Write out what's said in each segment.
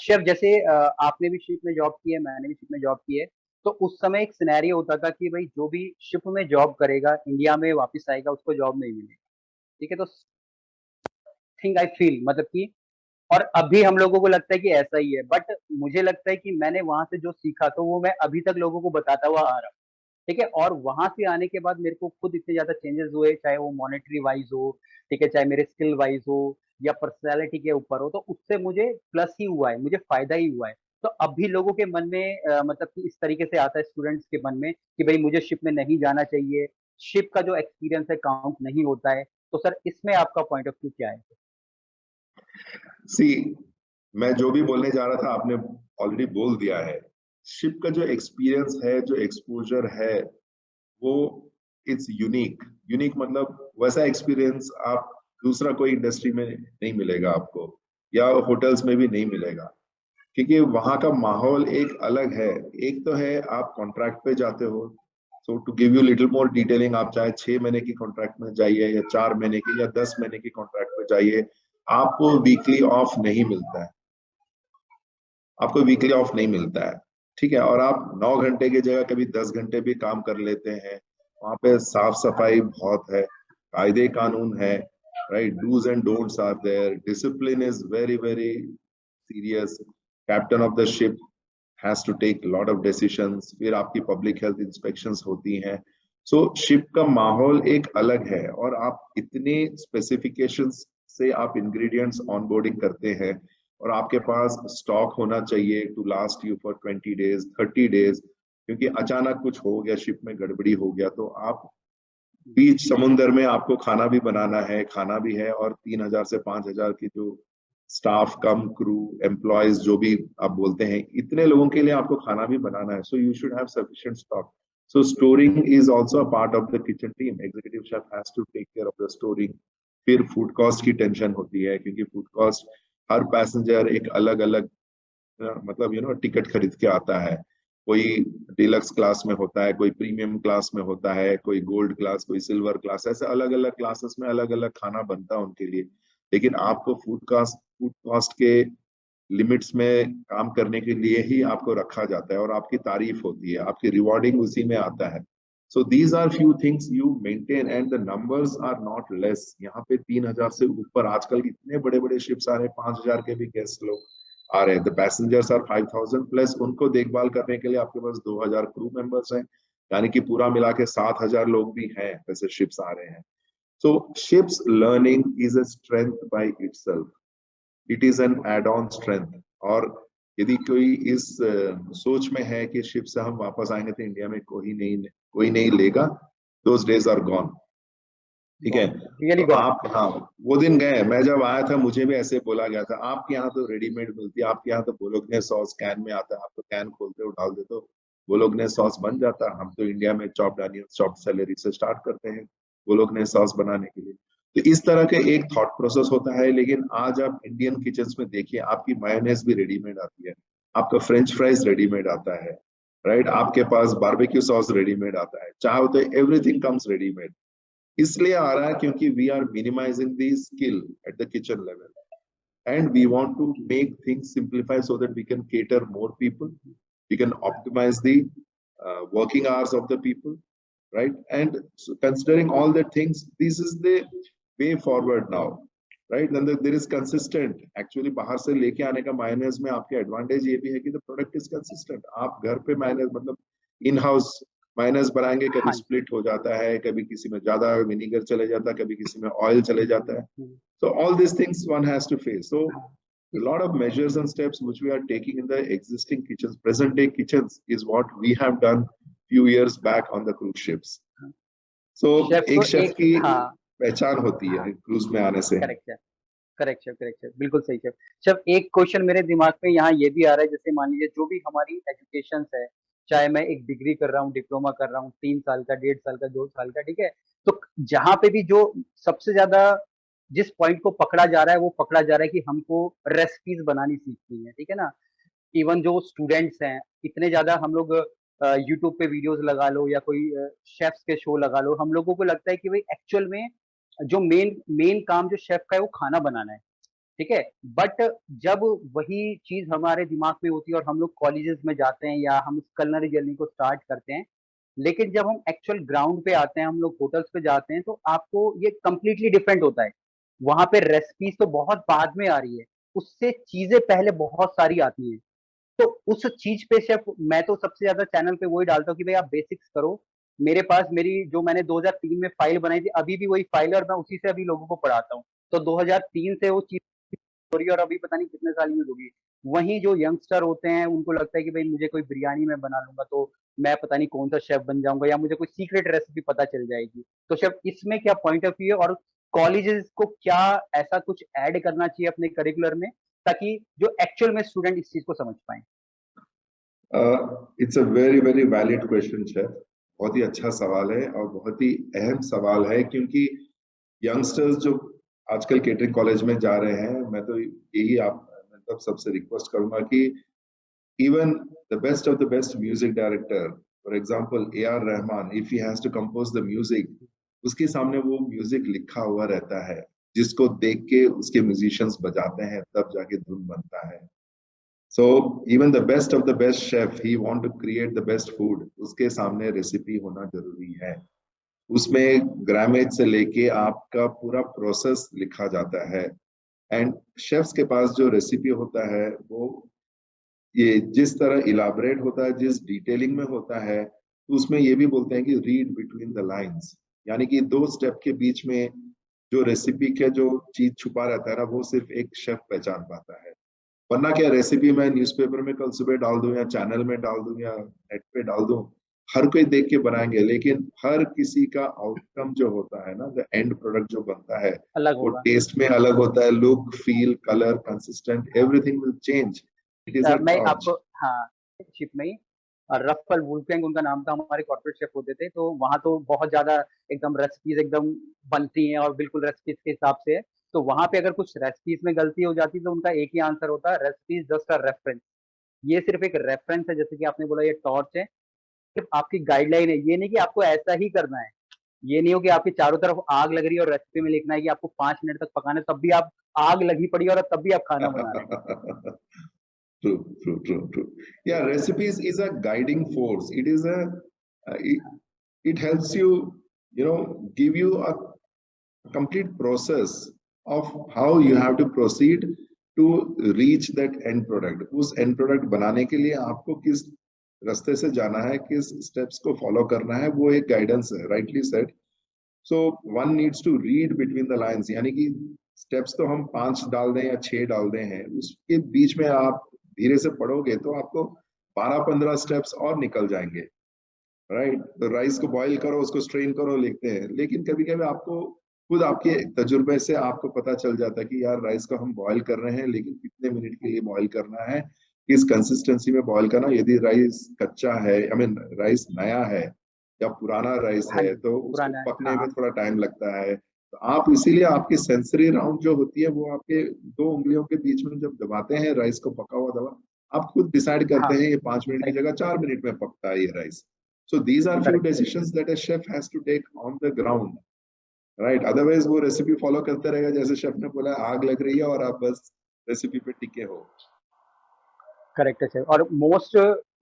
Chef जैसे आपने भी शिप में जॉब की है, मैंने भी शिप में जॉब की है। तो उस समय एक सिनेरियो होता था कि भाई जो भी शिप में जॉब करेगा इंडिया में वापस आएगा उसको जॉब नहीं मिलेगी। ठीक है, तो थिंक आई फील मतलब कि, और अभी हम लोगों को लगता है कि ऐसा ही है, बट मुझे लगता है कि मैंने वहां से जो सीखा तो वो मैं अभी तक लोगों को बताता हुआ आ रहा हूँ। ठीक है, और वहां से आने के बाद मेरे को खुद इतने ज्यादा चेंजेस हुए, चाहे वो मॉनेटरी वाइज हो, ठीक है, चाहे मेरे स्किल वाइज हो या पर्सनैलिटी के ऊपर हो, तो उससे मुझे प्लस ही हुआ है, मुझे फायदा ही हुआ है। तो अब भी लोगों के मन में मतलब कि इस तरीके से आता है स्टूडेंट्स के मन में कि भाई मुझे शिप में नहीं जाना चाहिए, शिप का जो एक्सपीरियंस है काउंट नहीं होता है। तो सर इसमें आपका पॉइंट ऑफ व्यू क्या है? सी, मैं जो भी बोलने जा रहा था आपने ऑलरेडी बोल दिया है। शिप का जो एक्सपीरियंस है, जो एक्सपोजर है, वो इट्स यूनिक। यूनिक मतलब वैसा एक्सपीरियंस आप दूसरा कोई इंडस्ट्री में नहीं मिलेगा आपको, या होटल्स में भी नहीं मिलेगा, क्योंकि वहाँ का माहौल एक अलग है। एक तो है आप कॉन्ट्रैक्ट पे जाते हो, so to give you little more detailing, आप चाहे 6 महीने की कॉन्ट्रैक्ट में जाइए या 4 महीने की या 10 महीने की कॉन्ट्रैक्ट में जाइए, आपको वीकली ऑफ नहीं मिलता है। आपको वीकली ऑफ नहीं मिलता है, ठीक है। और आप 9 घंटे की जगह कभी 10 घंटे भी काम कर लेते हैं। वहाँ पे साफ सफाई बहुत है, कायदे कानून है, right, dos and don'ts are there, discipline is very very serious. Captain of the ship has to take lot of decisions, फिर आपकी पब्लिक हेल्थ इंस्पेक्शंस होती हैं। सो शिप का माहौल एक अलग है, और आप इतने स्पेसिफिकेशंस से आप इंग्रेडिएंट्स ऑनबोर्डिंग करते हैं, और आपके पास स्टॉक होना चाहिए to last you for 20 days 30 days, क्योंकि अचानक कुछ हो गया, शिप में गड़बड़ी हो गया, तो आप बीच समुंदर में आपको खाना भी बनाना है, खाना भी है, और 3,000 से 5,000 की जो स्टाफ कम क्रू एम्प्लॉयज जो भी आप बोलते हैं, इतने लोगों के लिए आपको खाना भी बनाना है। So you should have sufficient stock. So storing is also a part of the kitchen team. Executive chef has to take care of the storing. फिर फूड कॉस्ट की टेंशन होती है, क्योंकि फूड कॉस्ट हर पैसेंजर एक अलग अलग मतलब ticket खरीद के आता है। कोई डिलक्स क्लास में होता है, कोई प्रीमियम क्लास में होता है, कोई गोल्ड क्लास, कोई सिल्वर क्लास, ऐसे अलग अलग क्लासेस में अलग अलग खाना बनता है उनके लिए। लेकिन आपको फूड कॉस्ट के लिमिट्स में काम करने के लिए ही आपको रखा जाता है, और आपकी तारीफ होती है, आपकी रिवॉर्डिंग उसी में आता है। So these are few things you maintain, and the numbers are not less. यहाँ पे 3,000 से ऊपर आजकल इतने बड़े बड़े शिप्स आ रहे हैं, 5,000 के भी गेस्ट लोग आ रहे हैं। द पैसेंजर्स आर 5,000 प्लस, उनको देखभाल करने के लिए आपके पास 2,000 क्रू मेंबर्स हैं, यानी कि पूरा मिला के 7,000 लोग भी हैं, वैसे शिप्स आ रहे हैं। So ships learning is a strength by itself, it is an add on strength. और यदि कोई इस सोच में है कि शिप से हम वापस आएंगे तो इंडिया में कोई नहीं लेगा, दोज डेज आर गॉन। ठीक है। तो रियली गॉड। आप, हाँ, वो दिन गए। मैं जब आया था मुझे भी ऐसे बोला गया था, आपके यहाँ तो रेडीमेड मिलती है, आपके यहाँ तो बोलोगने सॉस कैन में आता है, आप तो कैन खोलते हो डाल देते हो, बोलोगने सॉस बन जाता है। हम तो इंडिया में चॉप्ड अनियन चॉप्ड सेलेरी से स्टार्ट करते हैं बोलोगने सॉस बनाने के लिए। तो इस तरह के एक थॉट प्रोसेस होता है। लेकिन आज आप इंडियन किचन में देखिए, आपकी मायोनेज भी रेडीमेड आती है, आपका फ्रेंच फ्राइज रेडीमेड आता है, राइट, आपके पास बारबेक्यू सॉस रेडीमेड आता है, चाहे तो एवरीथिंग कम्स रेडीमेड। इसलिए आ रहा है क्योंकि we are minimising the skill at the kitchen level, and we want to make things simplify so that we can cater more people, we can optimize the working hours of the people, right? And so considering all the things, this is the way forward now, right? And there is consistent, actually बाहर से लेके आने का मायनेस में आपके advantage ये भी है कि the product is consistent। आप घर पे मायनेस मतलब इन हाउस माइनस बनाएंगे, कभी हाँ स्प्लिट हो जाता है, कभी किसी में ज्यादा विनीगर चले जाता है, कभी किसी में ऑयल चले जाता है। So all these things one has to face. So a lot of measures and steps which we are taking in the existing kitchens, present day kitchens, is what we have done few years back on the cruise ships. So chef को एक chef एक, की हाँ पहचान होती हाँ, है cruise में आने से। करेक्ट है, करेक्ट शेफ, करेक्ट शेफ, बिल्कुल सही शेफ। शेफ एक क्वेश्चन मेरे दिमाग में यहाँ ये भी आ रहा है, जैसे मान लीजिए जो भी हमारी एजुकेशन है, चाहे मैं एक डिग्री कर रहा हूँ, डिप्लोमा कर रहा हूँ, 3 साल का, 1.5 साल का, 2 साल का, ठीक है, तो जहाँ पे भी जो सबसे ज्यादा जिस पॉइंट को पकड़ा जा रहा है वो पकड़ा जा रहा है कि हमको रेसिपीज बनानी सीखनी है, ठीक है ना। इवन जो स्टूडेंट्स हैं, इतने ज्यादा हम लोग यूट्यूब पे वीडियोस लगा लो या कोई शेफ्स के शो लगा लो, हम लोगों को लगता है कि भाई एक्चुअल में जो मेन मेन काम जो शेफ का है वो खाना बनाना है। ठीक है। बट जब वही चीज हमारे दिमाग में होती है और हम लोग कॉलेजेस में जाते हैं या हम इस कलनरी जर्नी को स्टार्ट करते हैं, लेकिन जब हम एक्चुअल ग्राउंड पे आते हैं, हम लोग होटल्स पे जाते हैं, तो आपको ये कंप्लीटली डिफरेंट होता है। वहां पे रेसिपीज तो बहुत बाद में आ रही है, उससे चीजें पहले बहुत सारी आती हैं। तो उस चीज पे शेफ मैं तो सबसे ज्यादा चैनल पे वही डालता हूँ कि भाई आप बेसिक्स करो। मेरे पास मेरी जो मैंने 2003 में फाइल बनाई थी, अभी भी वही फाइल है और मैं उसी से अभी लोगों को पढ़ाता हूँ। तो 2003 से वो चीज हो रही है और अभी पता नहीं कितने साल यूज होगी। वहीं जो यंगस्टर होते हैं उनको लगता है कि भाई मुझे कोई बिरयानी में बना लूंगा तो मैं पता नहीं कौन सा शेफ बन जाऊंगा या मुझे कोई सीक्रेट रेसिपी पता चल जाएगी। तो शेफ इसमें क्या पॉइंट ऑफ व्यू है, और कॉलेजेस को क्या ऐसा कुछ ऐड करना चाहिए अपने करिकुलर में ताकि जो एक्चुअल में स्टूडेंट इस चीज को समझ पाए? It's a very very valid question chef. बहुत ही अच्छा सवाल है और बहुत ही अहम सवाल है, क्योंकि यंगस्टर्स जो आजकल केटरिंग कॉलेज में जा रहे हैं, मैं तो यही आप मतलब सबसे रिक्वेस्ट करूंगा कि even the best of the best music director, for example AR Rahman, if he has to compose the music, उसके सामने वो म्यूजिक लिखा हुआ रहता है जिसको देख के उसके म्यूजिशियंस बजाते हैं, तब जाके धुन बनता है। So even the best of the best chef, he want to create the best food, उसके सामने रेसिपी होना जरूरी है। उसमें ग्रामेज से लेके आपका पूरा प्रोसेस लिखा जाता है। एंड शेफ्स के पास जो रेसिपी होता है वो ये जिस तरह इलाबरेट होता है, जिस डिटेलिंग में होता है, तो उसमें ये भी बोलते हैं कि रीड बिटवीन द लाइंस, यानी कि दो स्टेप के बीच में जो रेसिपी के जो चीज छुपा रहता है ना, वो सिर्फ एक शेफ पहचान पाता है। वरना क्या, रेसिपी मैं न्यूज़पेपर में कल सुबह डाल दूं या चैनल में डाल दूं या नेट पे डाल दूं, हर कोई देख के बनाएंगे, लेकिन हर किसी का आउटकम जो होता है ना, द एंड प्रोडक्ट जो बनता है, अलग वो होगा। टेस्ट में अलग होता है। Look, feel, colour, consistent, everything will change. It is a मैं टॉर्च। आपको, हाँ, शिप में ही रफल वुल्फगैंग उनका नाम था, हमारे कॉर्पोरेट शेफ होते थे, तो वहां तो बहुत ज्यादा एकदम रेसिपीज एकदम बनती हैं और बिल्कुल रेसिपीज के हिसाब से है। तो वहां पे अगर कुछ रेसिपीज में गलती हो जाती तो उनका एक ही आंसर होता है, रेसिपीज जस्ट अ रेफरेंस। ये सिर्फ एक रेफरेंस है, जैसे कि आपने बोला ये टॉर्च है, सिर्फ आपकी गाइडलाइन है, ये नहीं कि आपको ऐसा ही करना है। ये नहीं हो कि आपकी चारों तरफ आग लग रही है और रेसिपी में लिखना है कि आपको 5 मिनट तक पकाना है, तब भी आप आग लगी पड़ी है और तब भी आप खाना बना रहे हैं। True, true, true, true. Yeah, recipes is a guiding force. It is a, it helps you, give you a complete process of how you have to proceed to reach that end product. उस end product बनाने के लिए आपको किस रास्ते से जाना है, किस steps को follow करना है, वो एक guidance है, rightly said. So one needs to read between the lines, यानी कि steps तो हम 5 डाल दें या 6 डाल दें हैं, उसके बीच में आप धीरे से पढ़ोगे तो आपको 12-15 स्टेप्स और निकल जाएंगे। राइट, तो राइस को बॉईल करो, उसको स्ट्रेन करो, लिखते हैं, लेकिन कभी कभी आपको खुद आपके तजुर्बे से आपको पता चल जाता है कि यार राइस को हम बॉईल कर रहे हैं, लेकिन कितने मिनट के लिए बॉईल करना है, किस कंसिस्टेंसी में बॉईल करना। यदि राइस कच्चा है, आई मीन राइस नया है या पुराना राइस हाँ है, जी, तो उसको पुराना है, पकने हाँ में हाँ। थोड़ा टाइम लगता है। तो आप इसीलिए आपकी सेंसरी राउंड जो होती है वो आपके दो उंगलियों के बीच में जब दबाते हैं राइस को, पका हुआ दवा, आप खुद डिसाइड करते हाँ, हैं ये 5 मिनट की सही, जगह 4 मिनट में पकता है ये rice. So these are few correct. decisions that a chef has to take on the ground, right? Otherwise वो रेसिपी फॉलो करते रहेगा, जैसे शेफ ने बोला आग लग रही है और आप बस रेसिपी पे टिके हो। करेक्ट है सर। और मोस्ट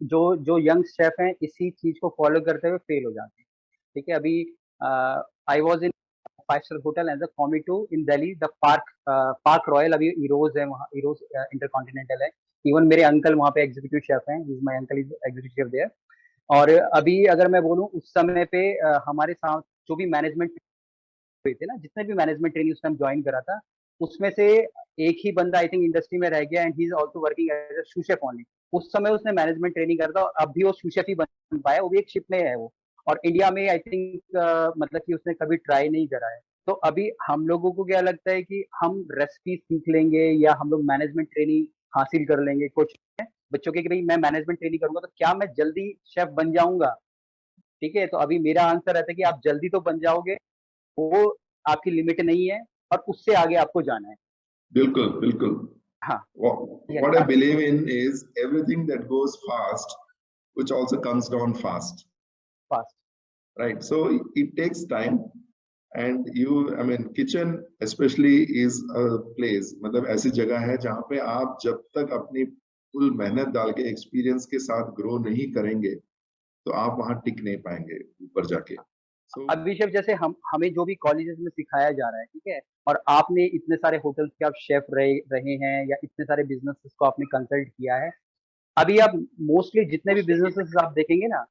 जो जो यंग शेफ हैं इसी चीज को फॉलो करते हुए फेल हो जाते हैं। ठीक है, अभी I was in 5 star hotel as a commis two in Delhi, the Park Royal, अभी इरोज है वहाँ, इरोज इंटरकॉन्टिनेंटल है। इवन मेरे अंकल वहाँ पे एग्जीक्यूटिव शेफ हैं, my uncle is executive chef there. और अभी अगर मैं बोलूँ उस समय पे हमारे साथ जो भी मैनेजमेंट हुए थे ना, जितने भी मैनेजमेंट ट्रेनिंग उस टाइम ज्वाइन करा था, उसमें से एक ही बंदा आई थिंक इंडस्ट्री में रह गया and he is also working as a sous chef only. उस समय उसने मैनेजमेंट ट्रेनिंग करा था और अब भी वो शू शेफ ही बन पाया, वो भी एक शिप में है वो। और इंडिया में आई थिंक मतलब कि उसने कभी ट्राई नहीं करा है। तो अभी हम लोगों को क्या लगता है कि हम रेसिपी सीख लेंगे या हम लोग मैनेजमेंट ट्रेनिंग हासिल कर लेंगे कुछ बच्चों के कि भाई मैं मैनेजमेंट ट्रेनिंग करूंगा तो क्या मैं जल्दी शेफ बन जाऊंगा? ठीक है, तो अभी मेरा आंसर रहता है कि आप जल्दी तो बन जाओगे, वो आपकी लिमिट नहीं है और उससे आगे आपको जाना है। बिल्कुल बिल्कुल। हाँ, What I believe in is everything that goes fast, which also comes down fast, fast. right? So it takes time, and you I mean kitchen specially is a place, मतलब ऐसी जगह है जहाँ पे आप जब तक अपनी फुल मेहनत डाल के एक्सपीरियंस के साथ ग्रो नहीं करेंगे तो आप वहां टिक नहीं पाएंगे ऊपर जाके। सो अभी शेफ जैसे हम हमें जो भी कॉलेजेस में सिखाया जा रहा है, ठीक है, और आपने इतने सारे होटल्स के आप शेफ रहे रहे हैं या इतने सारे बिजनेसेस को आपने कंसल्ट किया है, अभी आप मोस्टली जितने भी बिजनेसेस आप देखेंगे ना,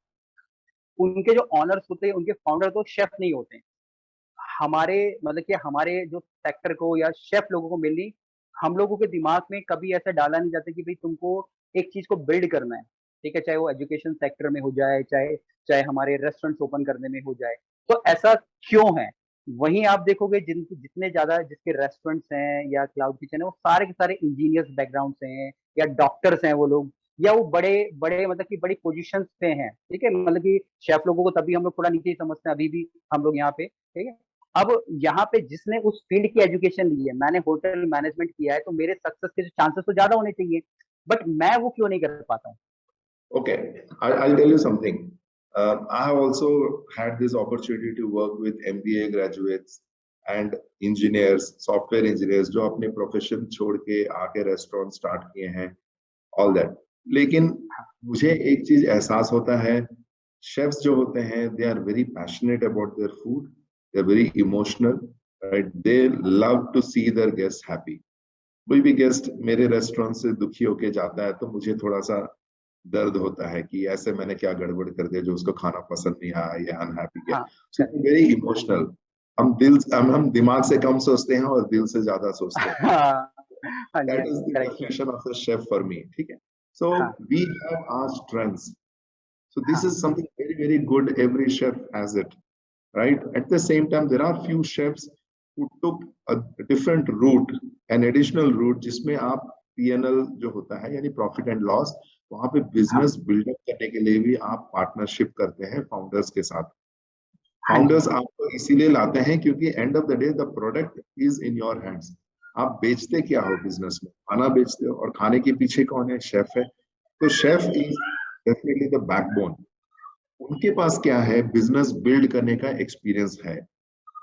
उनके जो ऑनर्स होते हैं, उनके फाउंडर तो शेफ नहीं होते हैं। हमारे मतलब कि हमारे जो सेक्टर को या शेफ लोगों को मिलनी, हम लोगों के दिमाग में कभी ऐसा डाला नहीं जाता कि भाई तुमको एक चीज को बिल्ड करना है, ठीक है, चाहे वो एजुकेशन सेक्टर में हो जाए, चाहे चाहे हमारे रेस्टोरेंट्स ओपन करने में हो जाए। तो ऐसा क्यों है? वहीं आप देखोगे जितने ज्यादा जिसके रेस्टोरेंट्स हैं या क्लाउड किचन है, वो सारे के सारे इंजीनियर्स बैकग्राउंड से हैं या डॉक्टर्स हैं वो लोग, या वो बड़े बड़े मतलब कि बड़ी पोजीशंस पे हैं, ठीक है, मतलब कि शेफ लोगों को तभी हम लोग थोड़ा नीचे ही समझते हैं अभी भी हम लोग यहाँ पे, ठीक है। अब यहाँ पे जिसने उस फील्ड की एजुकेशन ली है, मैंने होटल मैनेजमेंट किया है, तो मेरे सक्सेस के चांसेस तो ज्यादा होने चाहिए, बट मैं वो क्यों नहीं कर पाता हूँ? okay, I'll tell you something. I have also had this opportunity to work with MBA graduates and engineers, software engineers जो अपने प्रोफेशन छोड़ के आके रेस्टोरेंट स्टार्ट किए हैं, ऑल दैट। लेकिन मुझे एक चीज एहसास होता है, शेफ्स जो होते हैं they are very passionate about their food, they are very emotional, right, they love to see their guest happy. कोई भी गेस्ट मेरे रेस्टोरेंट से दुखी होके जाता है तो मुझे थोड़ा सा दर्द होता है कि ऐसे मैंने क्या गड़बड़ कर दिया जो उसको खाना पसंद नहीं आया या अनहैप्पी किया। हाँ, सो वेरी इमोशनल। हम दिमाग से कम सोचते हैं और दिल से ज्यादा सोचते हैं। हाँ, हाँ जी, That हाँ is जी, the correct. definition of a chef for me, ठीक है। So हाँ, we have our strengths, so this हाँ, is something very very good, every chef has it, right? At the same time there are few chefs who took a different route, an additional route जिसमें आप P&L जो होता है यानी profit and loss, वहां पे हाँ, बिजनेस बिल्डअप करने के लिए भी आप पार्टनरशिप करते हैं फाउंडर्स के साथ। हाँ जी, फाउंडर्स आपको इसीलिए लाते हैं क्योंकि end of the day the product is in your hands. आप बेचते क्या हो बिजनेस में? खाना बेचते हो, और खाने के पीछे कौन है? शेफ है। तो chef is definitely the backbone. उनके पास क्या है? बिजनेस बिल्ड करने का एक्सपीरियंस है।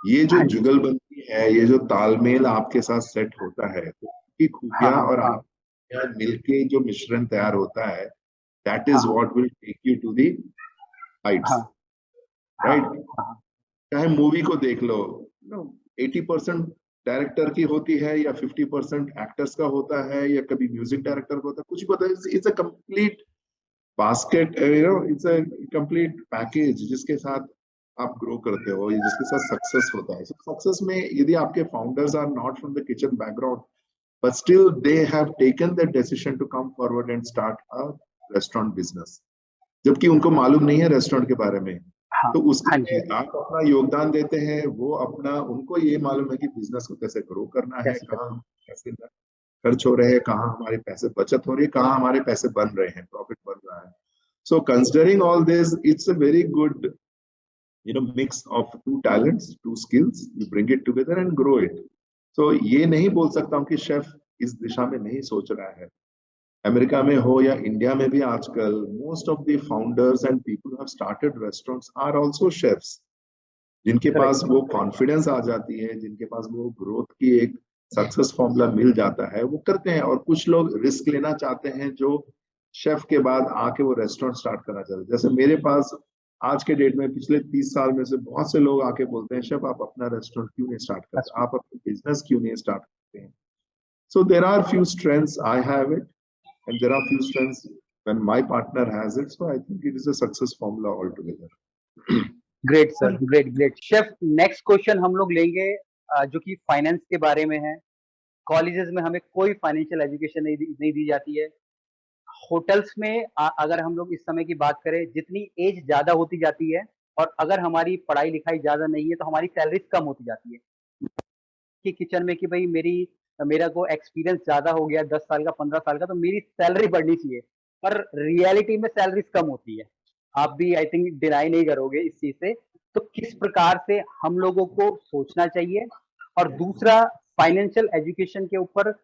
ये जो हाँ जी, जुगलबंदी है, ये जो तालमेल आपके साथ सेट होता है, तो उनकी हाँ, खूबियां हाँ, और हाँ, आप मिलके जो मिश्रण तैयार होता है, दैट हाँ, इज हाँ, what will take you to the heights, हाँ, हाँ, राइट। हाँ, चाहे मूवी को देख लो, 80% डायरेक्टर की होती है या 50% एक्टर्स का होता है या कभी म्यूजिक डायरेक्टर का होता है, कुछ भी होता है। It's a complete basket, it's a complete package जिसके साथ आप ग्रो करते हो, जिसके साथ सक्सेस होता है। सक्सेस में यदि आपके founders are not from the kitchen background but still they have taken the decision to come forward and start a restaurant business, जबकि उनको मालूम नहीं है रेस्टोरेंट के बारे में, हाँ, तो हाँ उसमें जी, आप अपना योगदान देते हैं, वो अपना, उनको ये मालूम है कि बिजनेस को कैसे ग्रो करना है, कैसे कहाँ करते हैं? कैसे खर्च हो रहे हैं, कहाँ हमारे पैसे बचत हो रही है, कहाँ हमारे पैसे बन रहे हैं, प्रॉफिट बन रहा है। So considering all this, it's a very good mix of two talents, two skills, you bring it together and grow it. So ये नहीं बोल सकता हूँ कि शेफ इस दिशा में नहीं सोच रहा है। अमेरिका में हो या इंडिया में भी आजकल most of the founders and people have started restaurants are also chefs, जिनके करेक्ट। पास वो कॉन्फिडेंस आ जाती है, जिनके पास वो ग्रोथ की एक सक्सेस फॉर्मूला मिल जाता है, वो करते हैं। और कुछ लोग रिस्क लेना चाहते हैं जो शेफ के बाद आके वो रेस्टोरेंट स्टार्ट करना चाहते हैं। जैसे मेरे पास आज के डेट में पिछले 30 साल में से बहुत से लोग आके बोलते हैं, शेफ आप अपना रेस्टोरेंट क्यों नहीं स्टार्ट करते, आप अपना बिजनेस क्यों नहीं स्टार्ट करते हैं। So there are few strengths I have it and there are few strengths when my partner has it, so I think it is a success formula altogether. Great sir, great great chef. Next question हम लोग लेंगे जो कि finance के बारे में है। Colleges में हमें कोई फाइनेंशियल एजुकेशन नहीं दी जाती है। होटल्स में अगर हम लोग इस समय की बात करें, जितनी एज ज्यादा होती जाती है और अगर हमारी पढ़ाई लिखाई ज्यादा नहीं है, तो हमारी सैलरी कम होती जाती है कि किचन में कि भाई मेरा को एक्सपीरियंस ज्यादा हो गया, 10 साल का, 15 साल का, तो मेरी सैलरी बढ़नी चाहिए। पर रियलिटी में सैलरीज कम होती है। आप भी आई थिंक डिनाई नहीं करोगे इस चीज से। तो किस प्रकार से हम लोगों को सोचना चाहिए? और दूसरा, फाइनेंशियल एजुकेशन के ऊपर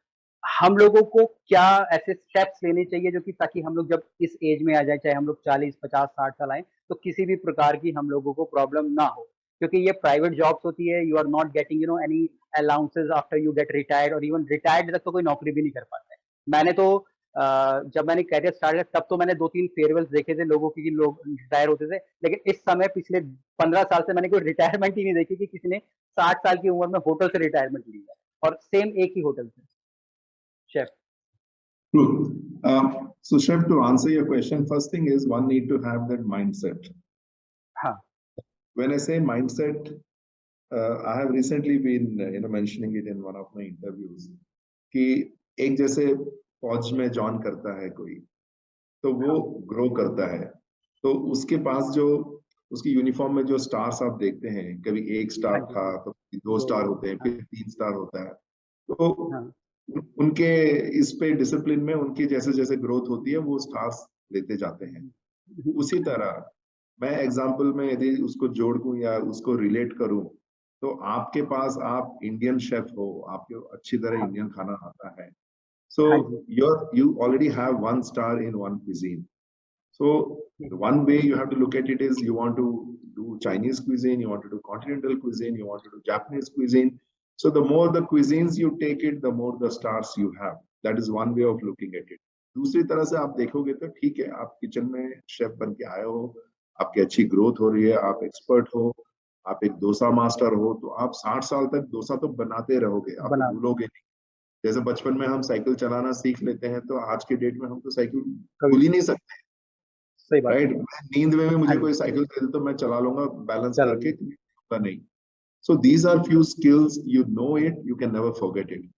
हम लोगों को क्या ऐसे स्टेप्स लेने चाहिए जो कि ताकि हम लोग जब इस एज में आ जाए, चाहे हम लोग 40, 50, 60 साल आए, तो किसी भी प्रकार की हम लोगों को प्रॉब्लम ना हो। क्योंकि ये प्राइवेट जॉब्स होती है, you are not getting any allowances after you get retired, और इवन रिटायर्ड तक तो कोई नौकरी भी नहीं कर पाता है। मैंने तो जब मैंने करियर स्टार्ट किया तब तो मैंने 2-3 फेयरवेल्स देखे थे लोगों की, कि लोग रिटायर होते थे, लेकिन इस समय पिछले 15 साल से मैंने कोई रिटायरमेंट ही नहीं देखी कि किसी ने 60 साल की उम्र में होटल से रिटायरमेंट ली है, और सेम एक ही होटल से, chef. True. So, Chef, to answer your question, first thing is one need to have that mindset. हाँ, When I say mindset, I have recently been, mentioning it in one of my interviews कि एक जैसे फौज में join करता है कोई, तो वो हाँ, ग्रो करता है, तो उसके पास जो उसकी यूनिफॉर्म में जो स्टार्स आप देखते हैं, कभी एक हाँ स्टार जी, था तो 2 स्टार होते हैं, हाँ, फिर 3 स्टार होता है। तो हाँ, उनके इस पे डिसिप्लिन में उनकी जैसे जैसे ग्रोथ होती है वो स्टार्स लेते जाते हैं। उसी हाँ जी, तरह मैं एग्जाम्पल में यदि उसको जोड़ दूं या उसको रिलेट करूं, तो आपके पास आप इंडियन शेफ हो, आपको अच्छी तरह हाँ, इंडियन खाना आता है, so हाँ जी, you already have 1 star in one cuisine. So the one way you have to look at it is you want to do Chinese cuisine, you want to do continental cuisine, you want to do Japanese cuisine. So the more the cuisines you take it, the more the stars you have. That is one way of looking at it. दूसरी तरह से आप देखोगे तो ठीक है, आप kitchen में शेफ बन के आए हो, आपकी अच्छी ग्रोथ हो रही है, आप एक्सपर्ट हो, आप एक डोसा मास्टर हो, तो आप 60 साल तक डोसा तो बनाते रहोगे, आप तो बना भूलोगे नहीं। जैसे बचपन में हम साइकिल चलाना सीख लेते हैं, तो आज के डेट में हम तो साइकिल कभी, भूल ही नहीं सकते, सही बात है। राइट? नींद में भी हाँ मुझे जी, कोई साइकिल दे दे तो मैं चला लूंगा बैलेंस चलो करके, जी, होगा नहीं। So these are few skills, you know it, you can never forget it.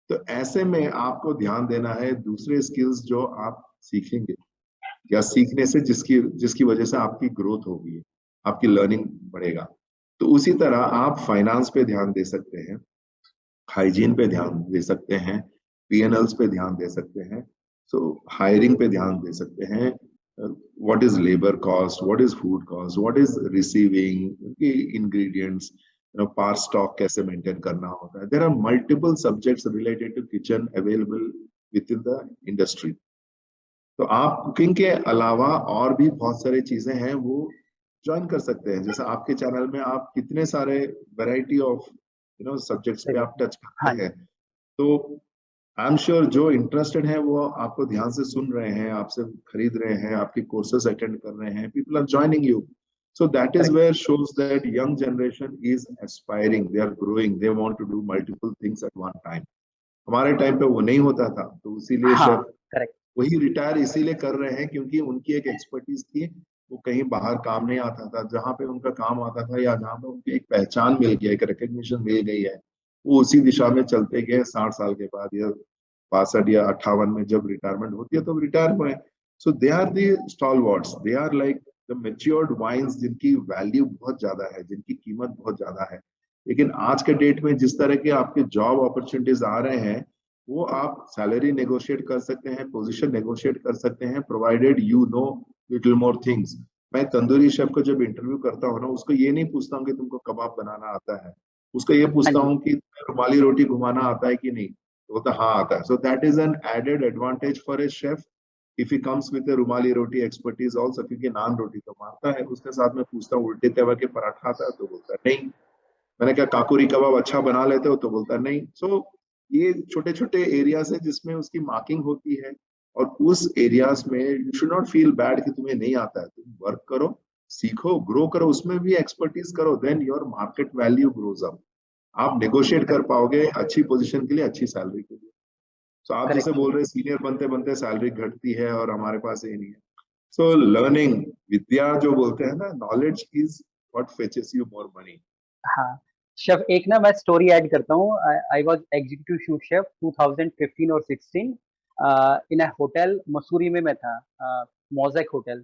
तो ऐसे में आपको ध्यान देना है दूसरे स्किल्स जो आप सीखेंगे या सीखने से जिसकी जिसकी वजह से आपकी ग्रोथ होगी, आपकी लर्निंग बढ़ेगा। तो उसी तरह आप फाइनेंस पे ध्यान दे सकते हैं, हाइजीन पे ध्यान दे सकते हैं, पीएनएल्स पे ध्यान दे सकते हैं, सो हायरिंग पे ध्यान दे सकते हैं, what is labour cost, what is food cost, what is receiving ingredients, par stock कैसे मेंटेन करना होता है। There are multiple subjects related to kitchen available within the industry. तो आप कुकिंग के अलावा और भी बहुत सारी चीजें हैं वो ज्वाइन कर सकते हैं। जैसे आपके चैनल में आप कितने सारे वैरायटी ऑफ सब्जेक्ट्स सही पे बात आप है। टच हाँ करते जी, हैं। तो आई एम श्योर जो इंटरेस्टेड है वो आपको ध्यान से सुन रहे हैं, आपसे खरीद रहे हैं, आपके कोर्सेज अटेंड कर रहे हैं, people are joining you. So that is correct, where shows that young generation is aspiring, they are growing, they want to do multiple things at one time. हमारे टाइम पे वो नहीं होता था, तो इसीलिए हाँ, शायद करेक्ट, वही रिटायर इसीलिए कर रहे हैं क्योंकि उनकी एक एक्सपर्टीज थी, वो कहीं बाहर काम नहीं आता था, जहां पे उनका काम आता था या जहां पे उनकी एक पहचान मिल गया, एक रिकग्निशन मिल गई है, वो उसी दिशा में चलते गए। 60 साल के बाद या 62 या 58 में जब रिटायरमेंट होती है तो रिटायर हुए। So they are the stalwarts, they are like the matured wines जिनकी वैल्यू बहुत ज्यादा है, जिनकी कीमत बहुत ज्यादा है। लेकिन आज के डेट में जिस तरह के आपके जॉब अपॉर्चुनिटीज आ रहे हैं, वो आप सैलरी नेगोशिएट कर सकते हैं, पोजीशन नेगोशिएट कर सकते हैं, provided you know little more things. मैं तंदूरी शेफ को जब इंटरव्यू करता हूँ ना, उसको ये नहीं पूछता हूँ कि तुमको कबाब बनाना आता है, उसको ये हाँ पूछता जी, हूँ कि रुमाली रोटी घुमाना आता है कि नहीं, तो बोलता हाँ आता है। So that is an added advantage for a chef if he comes with rumali roti expertise also, क्योंकि नान रोटी तो मारता है। उसके साथ मैं पूछता हूँ उल्टे तवा के पराठा आता है, तो बोलता है नहीं। मैंने कहा काकुरी कबाब अच्छा बना लेते हो, तो बोलता नहीं। सो ये छोटे छोटे एरियाज है जिसमें उसकी मार्किंग होती है, और उस एरियाज में you should not feel bad कि तुम्हें नहीं आता है, तुम वर्क करो, सीखो, ग्रो करो, उसमें भी एक्सपर्टीज करो, then your market value grows up. आप नेगोशिएट कर करेक्ट, पाओगे अच्छी पोजीशन के लिए, अच्छी सैलरी के लिए। सो आप जैसे करेक्ट, बोल रहे सीनियर बनते बनते सैलरी घटती है और हमारे पास ये नहीं है। सो लर्निंग, विद्या जो बोलते हैं ना, knowledge is what फेचेस you more money. हाँ। शेफ, एक ना मैं स्टोरी ऐड करता हूँ। I was executive suit chef 2015 और 16 इन अ होटल मसूरी में मैं था, मोज़ेक होटल।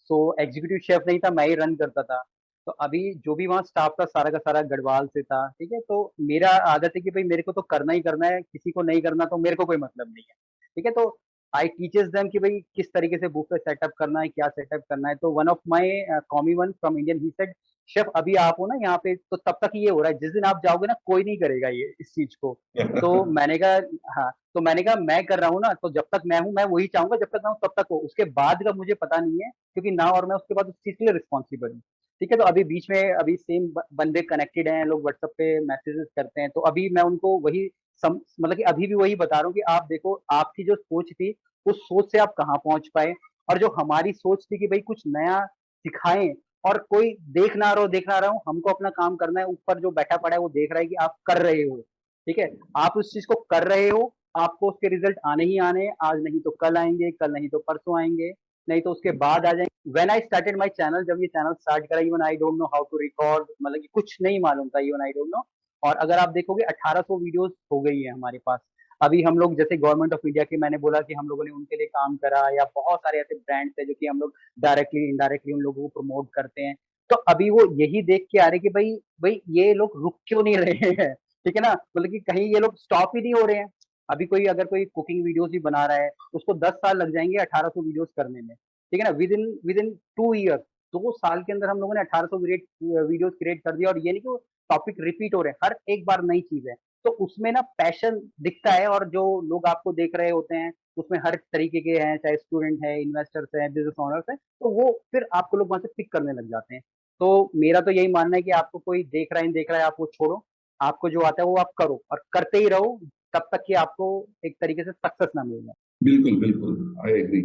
सो एग्जीक्यूटिव शेफ नहीं था, मैं ही रन करता था। तो अभी जो भी वहाँ स्टाफ था सारा का सारा गढ़वाल से था, ठीक है? तो मेरा आदत है कि भाई मेरे को तो करना ही करना है, किसी को नहीं करना तो मेरे को कोई मतलब नहीं है, ठीक है? तो आई टीचेस देम कि भाई किस तरीके से बुफे सेटअप करना है, क्या सेटअप करना है। तो one of my कॉमी one from Indian he said, chef अभी आप हो ना यहाँ पे, तो तब तक ये हो रहा है, जिस दिन आप जाओगे ना कोई नहीं करेगा ये इस चीज को। तो मैंने कहा हाँ, तो मैंने कहा मैं कर रहा हूँ ना, तो जब तक मैं हूँ मैं वही चाहूंगा, जब तक मैं हूँ तब तक हो, उसके बाद का मुझे पता नहीं है, क्योंकि ना और मैं उसके बाद उस चीज के लिए रिस्पॉन्सिबल हूँ। ठीक है? तो अभी बीच में अभी सेम बंदे कनेक्टेड हैं, लोग व्हाट्सएप पे मैसेजेस करते हैं, तो अभी मैं उनको वही मतलब कि अभी भी वही बता रहा हूँ कि आप देखो, आपकी जो सोच थी, उस सोच से आप कहाँ पहुंच पाए, और जो हमारी सोच थी कि भाई कुछ नया सिखाएं, और कोई देख ना रहा हो, हमको अपना काम करना है, ऊपर जो बैठा पड़ा है वो देख रहा है कि आप कर रहे हो, ठीक है? आप उस चीज को कर रहे हो, आपको उसके रिजल्ट आने ही आने हैं, आज नहीं तो कल आएंगे, कल नहीं तो परसों आएंगे, नहीं तो उसके बाद आ जाएंगे। When I started my channel, जब ये चैनल स्टार्ट करा, even I don't know how to record, मतलब कि कुछ नहीं मालूम था, इवन आई डोंट नो। और अगर आप देखोगे 1800 वीडियोस हो गई है हमारे पास। अभी हम लोग जैसे गवर्नमेंट ऑफ इंडिया की, मैंने बोला कि हम लोगों ने उनके लिए काम करा, या बहुत सारे ऐसे ब्रांड्स है जो कि हम लोग डायरेक्टली इनडायरेक्टली उन लोगों को प्रमोट करते हैं। तो अभी वो यही देख के आ रहे कि भाई भाई ये लोग रुक क्यों नहीं रहे हैं, ठीक है ना? मतलब कि कहीं ये लोग स्टॉप ही नहीं हो रहे हैं। अभी कोई अगर कोई कुकिंग वीडियोस भी बना रहा है, उसको 10 साल लग जाएंगे 1800 वीडियोस करने में, ठीक है ना? विद इन 2 ईयर, 2 साल के अंदर हम लोगों ने 1800 वीडियोस क्रिएट कर दिया। और ये नहीं कि वो टॉपिक रिपीट हो रहे हैं, हर एक बार नई चीज है। तो उसमें ना पैशन दिखता है, और जो लोग आपको देख रहे होते हैं उसमें हर तरीके के हैं, चाहे स्टूडेंट है, इन्वेस्टर्स हैं, बिजनेस ओनर्स हैं, तो वो फिर आपको लोग वहां से पिक करने लग जाते हैं। तो मेरा तो यही मानना है कि आपको कोई देख रहा है नहीं देख रहा है, आप वो छोड़ो, आपको जो आता है वो आप करो, और करते ही रहो, तब तक कि आपको एक तरीके से सक्सेस ना मिल जाए। बिल्कुल बिल्कुल, आई एग्री।